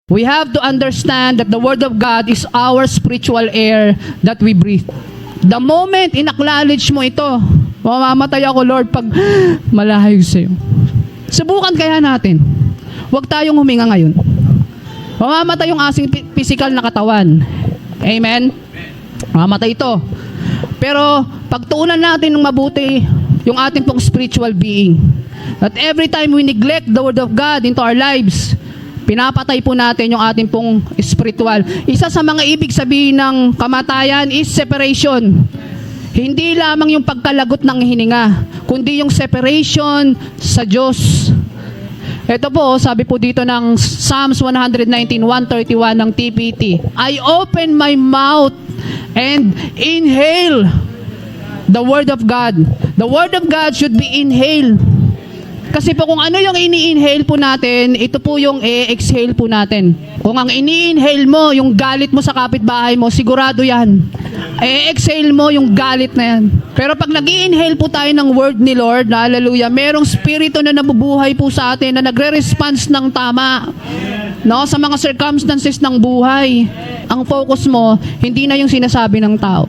We have to understand that the Word of God is our spiritual air that we breathe. The moment in-acknowledge mo ito, mamamatay ako, Lord, pag malayo sa'yo. Subukan kaya natin. Huwag tayong huminga ngayon. Mamamatay yung asing physical na katawan. Amen? Mamamatay ito. Pero pagtuunan natin ng mabuti yung ating pong spiritual being. That every time we neglect the Word of God into our lives, pinapatay po natin yung ating pong spiritual. Isa sa mga ibig sabihin ng kamatayan is separation. Hindi lamang yung pagkalagot ng hininga, kundi yung separation sa Diyos. Ito po, sabi po dito ng Psalms 119:131 ng TPT. I open my mouth and inhale the Word of God. The Word of God should be inhaled. Kasi po kung ano yung ini-inhale po natin, ito po yung i-exhale po natin. Kung ang ini-inhale mo, yung galit mo sa kapitbahay mo, sigurado yan. I-exhale mo yung galit na yan. Pero pag nag-i-inhale po tayo ng word ni Lord, hallelujah, merong spirito na nabubuhay po sa atin na nagre-response ng tama. No, sa mga circumstances ng buhay. Ang focus mo, hindi na yung sinasabi ng tao.